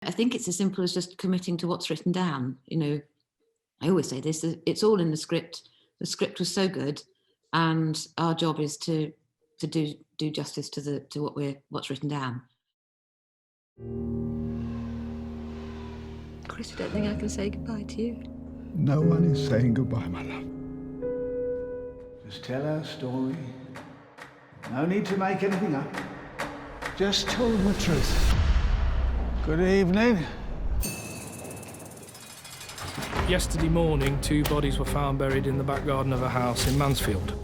I think it's as simple as just committing to what's written down. You know, I always say this, it's all in the script. The script was so good, and our job is to do justice to what's written down. Chris, I don't think I can say goodbye to you. No one is saying goodbye, my love. Just tell our story. No need to make anything up. Just tell them the truth. Good evening. Yesterday morning, 2 bodies were found buried in the back garden of a house in Mansfield.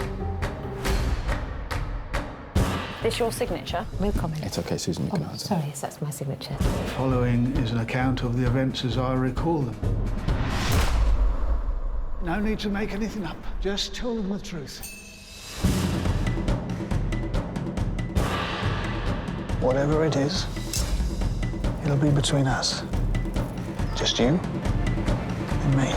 This your signature? No comment. It's okay, Susan, you can answer. Sorry, yes, that's my signature. Following is an account of the events as I recall them. No need to make anything up. Just tell them the truth. Whatever it is, it'll be between us. Just you and me.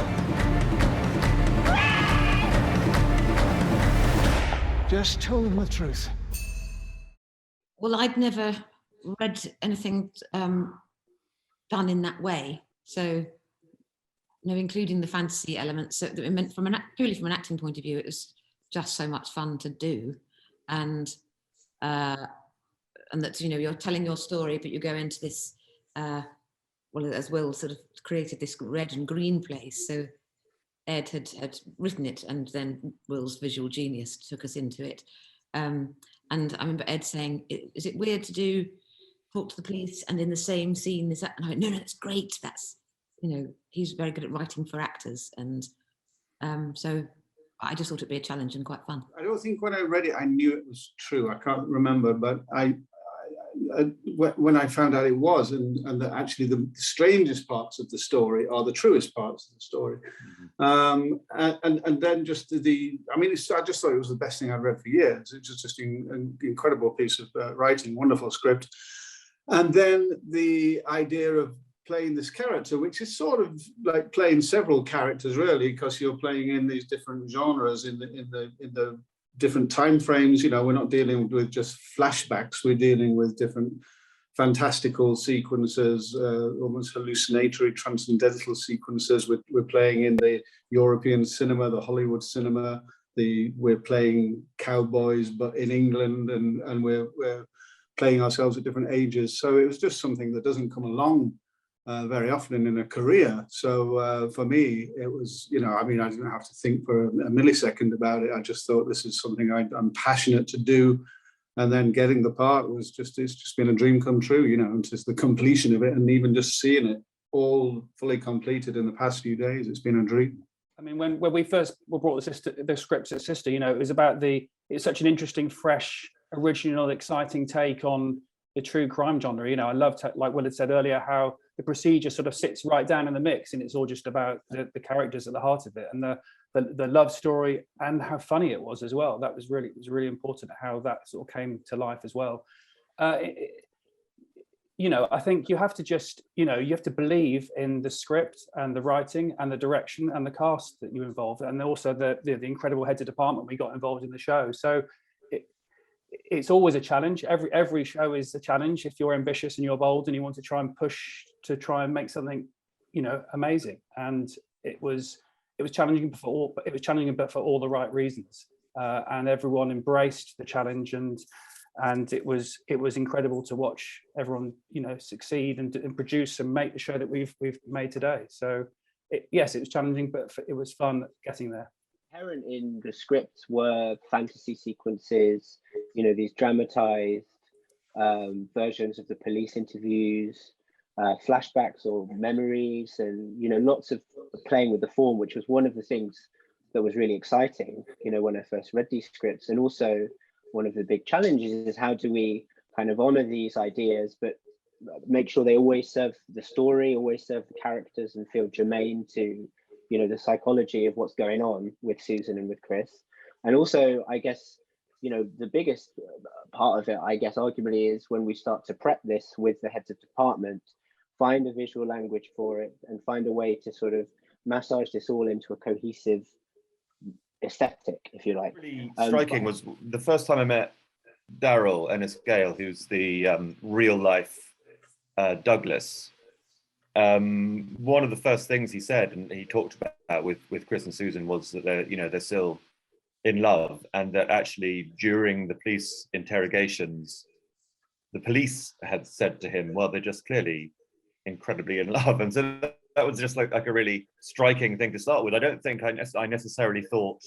Just tell them the truth. Well, I'd never read anything done in that way. So, you know, including the fantasy elements. So that it meant purely from an acting point of view, it was just so much fun to do, and that, you know, you're telling your story, but you go into this. Well, as Will sort of created this red and green place. So Ed had written it, and then Will's visual genius took us into it. And I remember Ed saying, "Is it weird to talk to the police and in the same scene is that?" And I went, "No, it's great. That's, you know, he's very good at writing for actors." And so I just thought it'd be a challenge and quite fun. I don't think when I read it, I knew it was true. I can't remember, but when I found out it was, and that actually the strangest parts of the story are the truest parts of the story. And then just I just thought it was the best thing I'd read for years. It was just an incredible piece of writing, wonderful script. And then the idea of playing this character, which is sort of like playing several characters really, because you're playing in these different genres in the different time frames. You know, we're not dealing with just flashbacks, we're dealing with different fantastical sequences, almost hallucinatory transcendental sequences. We're playing in the European cinema, the Hollywood cinema, we're playing cowboys but in England, and we're playing ourselves at different ages. So it was just something that doesn't come along very often in a career. So for me, it was, you know, I mean, I didn't have to think for a millisecond about it. I just thought this is something I'm passionate to do. And then getting the part it's just been a dream come true, you know, and just the completion of it, and even just seeing it all fully completed in the past few days, it's been a dream. I mean, when we first were brought the scripts at Sister, you know, it was about it's such an interesting, fresh, original, exciting take on the true crime genre. You know, I loved, like Will had said earlier, how the procedure sort of sits right down in the mix, and it's all just about the characters at the heart of it, and the love story, and how funny it was as well. That was really important, how that sort of came to life as well. You know, I think you have to just, you know, you have to believe in the script and the writing and the direction and the cast that you involved, and also the incredible heads of department we got involved in the show. So it's always a challenge. Every show is a challenge if you're ambitious and you're bold and you want to try and push to try and make something, you know, amazing. And it was challenging but for all the right reasons. And everyone embraced the challenge, and it was incredible to watch everyone, you know, succeed and produce and make the show that we've made today. So yes, it was challenging, but it was fun getting there. Inherent in the script were fantasy sequences, you know, these dramatized versions of the police interviews, flashbacks or memories, and, you know, lots of playing with the form, which was one of the things that was really exciting, you know, when I first read these scripts. And also one of the big challenges is how do we kind of honor these ideas, but make sure they always serve the story, always serve the characters, and feel germane to, you know, the psychology of what's going on with Susan and with Chris. And also, I guess, you know, the biggest part of it, I guess, arguably, is when we start to prep this with the heads of department, find a visual language for it, and find a way to sort of massage this all into a cohesive aesthetic, if you like. Really striking was the first time I met Daryl Ennis Gale, who's the real life Douglas. one of the first things he said, and he talked about with Chris and Susan, was that they're still in love, and that actually during the police interrogations, the police had said to him, well, they're just clearly incredibly in love. And so that was just like a really striking thing to start with. I don't think I necessarily thought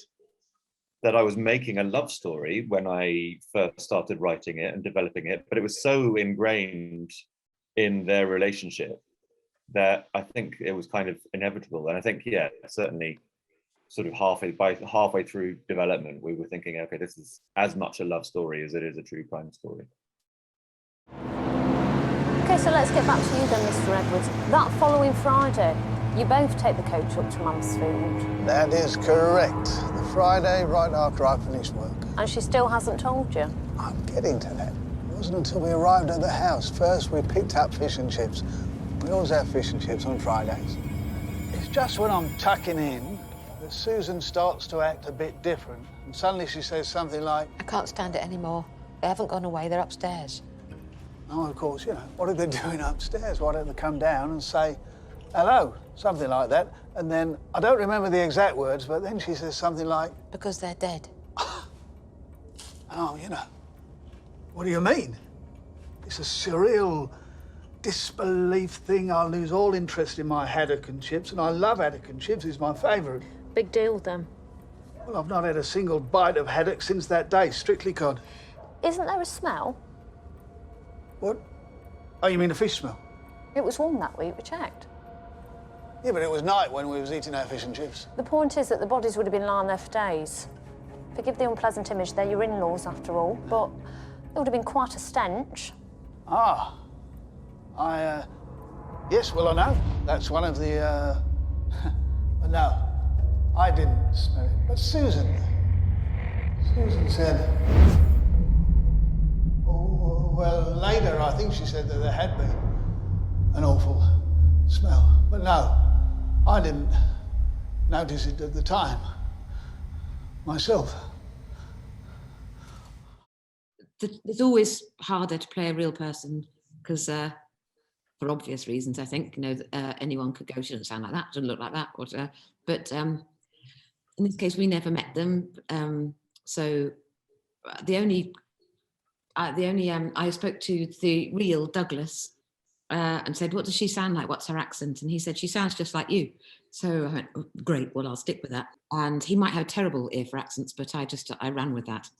that I was making a love story when I first started writing it and developing it, but it was so ingrained in their relationship that I think it was kind of inevitable. And I think, yeah, certainly sort of halfway through development, we were thinking, okay, this is as much a love story as it is a true crime story. Okay, so let's get back to you then, Mr. Edwards. That following Friday, you both take the coach up to Mansfield. That is correct. The Friday right after I finished work. And she still hasn't told you? I'm getting to that. It wasn't until we arrived at the house. First, we picked up fish and chips. We always have fish and chips on Fridays. It's just when I'm tucking in that Susan starts to act a bit different. And suddenly she says something like, I can't stand it anymore. They haven't gone away, they're upstairs. oh, of course, what are they doing upstairs? Why don't they come down and say, hello, something like that. And then, I don't remember the exact words, but then she says something like, Because they're dead. oh, what do you mean? It's a surreal disbelief thing. I lose all interest in my haddock and chips, and I love haddock and chips. It's my favourite. Big deal then. Well, I've not had a single bite of haddock since that day, strictly cod. Isn't there a smell? What? Oh, you mean a fish smell? It was warm that week, we checked. Yeah, but it was night when we was eating our fish and chips. The point is that the bodies would have been lying there for days. Forgive the unpleasant image, they're your in-laws after all, but it would have been quite a stench. Ah. Yes, well, I know. That's one of the, but no, I didn't smell it. But Susan said, oh, well, later I think she said that there had been an awful smell. But no, I didn't notice it at the time myself. It's always harder to play a real person because, for obvious reasons, I think, anyone could go, she doesn't sound like that, doesn't look like that, whatever. But in this case, we never met them. So I spoke to the real Douglas and said, what does she sound like? What's her accent? And he said, she sounds just like you. So I went, oh, great, well, I'll stick with that. And he might have a terrible ear for accents, but I ran with that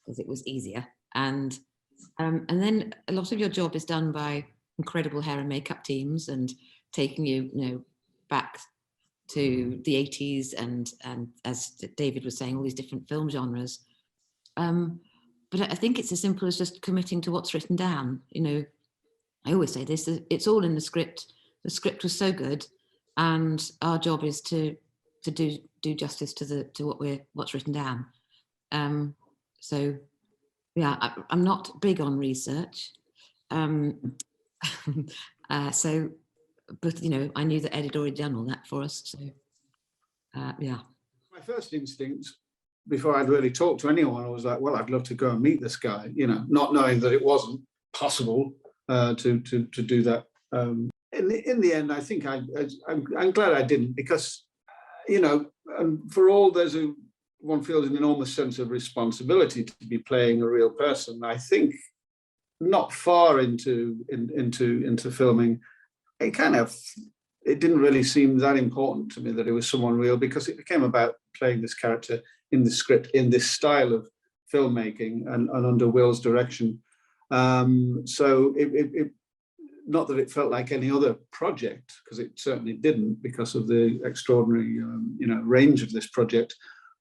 because it was easier. And then a lot of your job is done by incredible hair and makeup teams and taking you, back to the 80s and as David was saying, all these different film genres. But I think it's as simple as just committing to what's written down. I always say this, it's all in the script. The script was so good, and our job is to do justice to what's written down. So yeah, I'm not big on research. So, but I knew that Ed had already done all that for us. So yeah. My first instinct, before I'd really talked to anyone, I was like, well, I'd love to go and meet this guy, not knowing that it wasn't possible to do that. In the end, I think I'm glad I didn't, because, for all one feels an enormous sense of responsibility to be playing a real person. I think not far into filming, it didn't really seem that important to me that it was someone real, because it became about playing this character in the script, in this style of filmmaking and under Will's direction. So it not that it felt like any other project, because it certainly didn't, because of the extraordinary range of this project.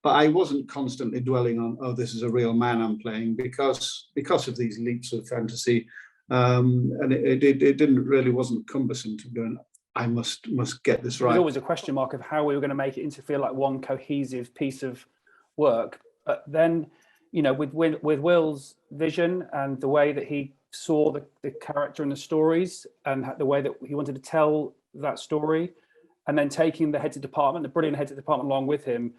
But I wasn't constantly dwelling on, oh, this is a real man I'm playing, because of these leaps of fantasy, and it wasn't cumbersome to go, I must get this right. There's always a question mark of how we were going to make it into feel like one cohesive piece of work. But then, with Will's vision and the way that he saw the character and the stories, and the way that he wanted to tell that story, and then taking the heads of department, the brilliant heads of department along with him,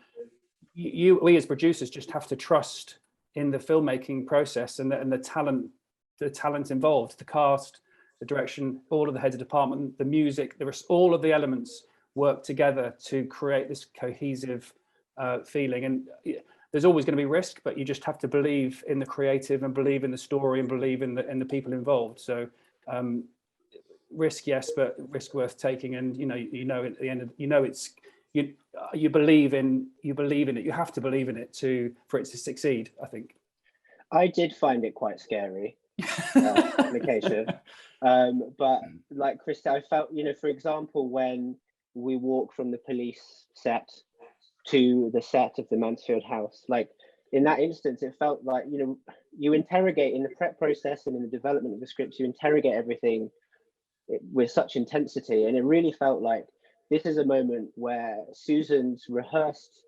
we as producers just have to trust in the filmmaking process and the talent involved, the cast, the direction, all of the heads of department, the music, all of the elements work together to create this cohesive feeling. And there's always going to be risk, but you just have to believe in the creative and believe in the story and believe in the people involved. So risk, yes, but risk worth taking. And at the end of, it's you believe in it. You have to believe in it for it to succeed, I think. I did find it quite scary on occasion, but like Krista, I felt, for example, when we walk from the police set to the set of the Mansfield house, like in that instance, it felt like, you interrogate in the prep process and in the development of the scripts, you interrogate everything with such intensity. And it really felt like this is a moment where Susan's rehearsed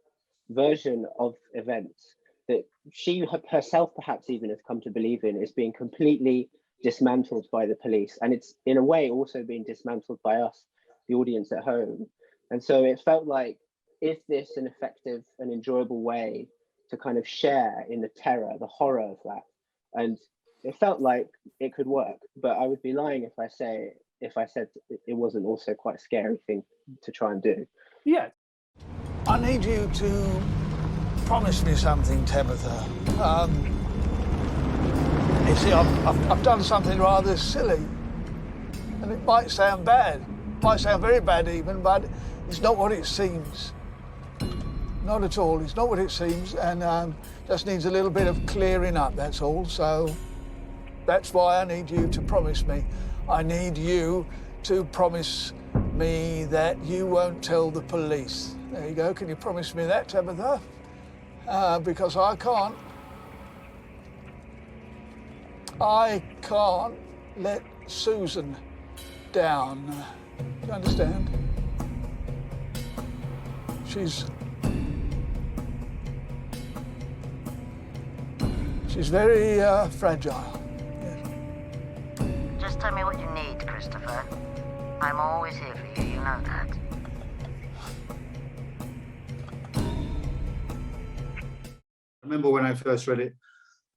version of events that she herself perhaps even has come to believe in is being completely dismantled by the police. And it's in a way also being dismantled by us, the audience at home. And so it felt like, is this an effective and enjoyable way to kind of share in the terror, the horror of that? And it felt like it could work, but I would be lying if I said it wasn't also quite a scary thing to try and do. Yeah. I need you to promise me something, Tabitha. You see, I've done something rather silly, and it might sound bad, might sound very bad even, but it's not what it seems. Not at all. It's not what it seems, and just needs a little bit of clearing up, that's all. So that's why I need you to promise me. I need you to promise me that you won't tell the police. There you go. Can you promise me that, Tabitha? Because I can't let Susan down. Do you understand? She's very fragile. Yes. Just tell me what you need, Christopher. I'm always here for you, you know that. I remember when I first read it,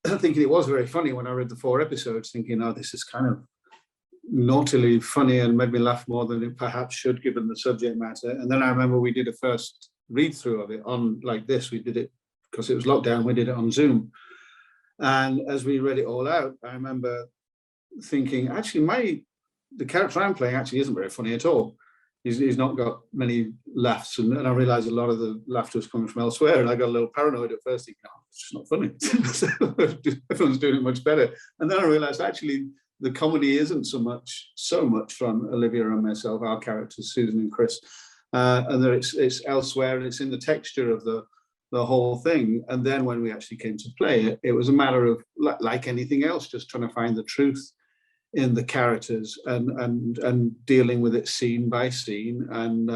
thinking it was very funny when I read the 4 episodes, thinking, oh, this is kind of naughtily funny and made me laugh more than it perhaps should, given the subject matter. And then I remember we did a first read-through of it on like this. We did it because it was lockdown, we did it on Zoom. And as we read it all out, I remember thinking, actually, the character I'm playing actually isn't very funny at all. He's not got many laughs, and I realised a lot of the laughter was coming from elsewhere, and I got a little paranoid at first, thinking, oh, it's just not funny. Everyone's doing it much better. And then I realised actually the comedy isn't so much from Olivia and myself, our characters, Susan and Chris, and that it's elsewhere, and it's in the texture of the whole thing. And then when we actually came to play it, it was a matter of, like anything else, just trying to find the truth in the characters and dealing with it scene by scene, and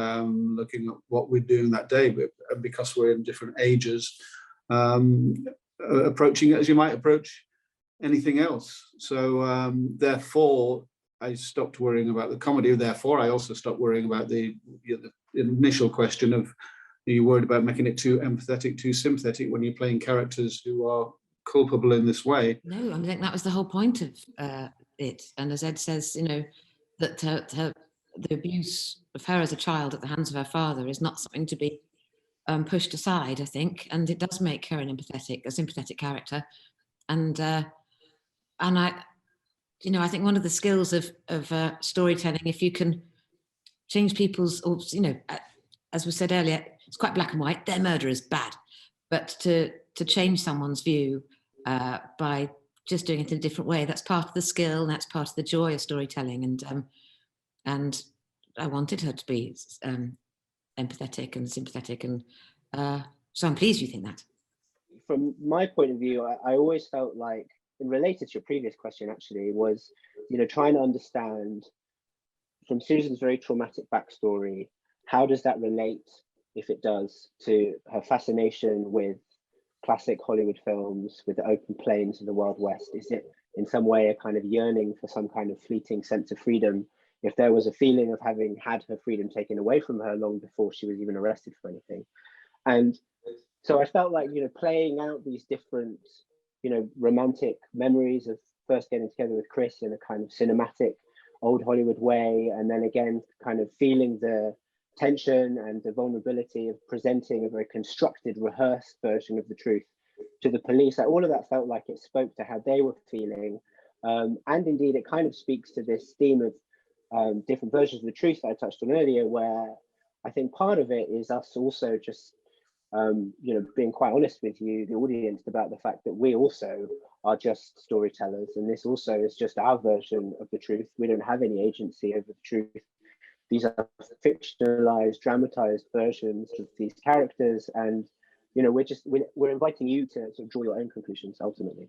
looking at what we're doing that day. But because we're in different ages, approaching it as you might approach anything else. So therefore, I stopped worrying about the comedy. Therefore, I also stopped worrying about the initial question of, are you worried about making it too empathetic, too sympathetic when you're playing characters who are culpable in this way? No, I think that was the whole point of it. And as Ed says, that the abuse of her as a child at the hands of her father is not something to be pushed aside, I think. And it does make her a sympathetic character. And I think one of the skills of storytelling, if you can change people's, or as we said earlier, it's quite black and white. Their murder is bad, but to change someone's view by just doing it in a different way, that's part of the skill, and that's part of the joy of storytelling. And I wanted her to be empathetic and sympathetic, and so I'm pleased you think that. From my point of view, I always felt like, and related to your previous question actually, was trying to understand from Susan's very traumatic backstory, how does that relate, if it does, to her fascination with classic Hollywood films, with the open plains of the Wild West? Is it in some way a kind of yearning for some kind of fleeting sense of freedom, if there was a feeling of having had her freedom taken away from her long before she was even arrested for anything? And so I felt like, playing out these different, romantic memories of first getting together with Chris in a kind of cinematic old Hollywood way, and then again, kind of feeling the tension and the vulnerability of presenting a very constructed, rehearsed version of the truth to the police. Like, all of that felt like it spoke to how they were feeling. And indeed, it kind of speaks to this theme of different versions of the truth that I touched on earlier, where I think part of it is us also just, being quite honest with you, the audience, about the fact that we also are just storytellers, and this also is just our version of the truth. We don't have any agency over the truth. These are fictionalized, dramatized versions of these characters, and we're inviting you to sort of draw your own conclusions ultimately.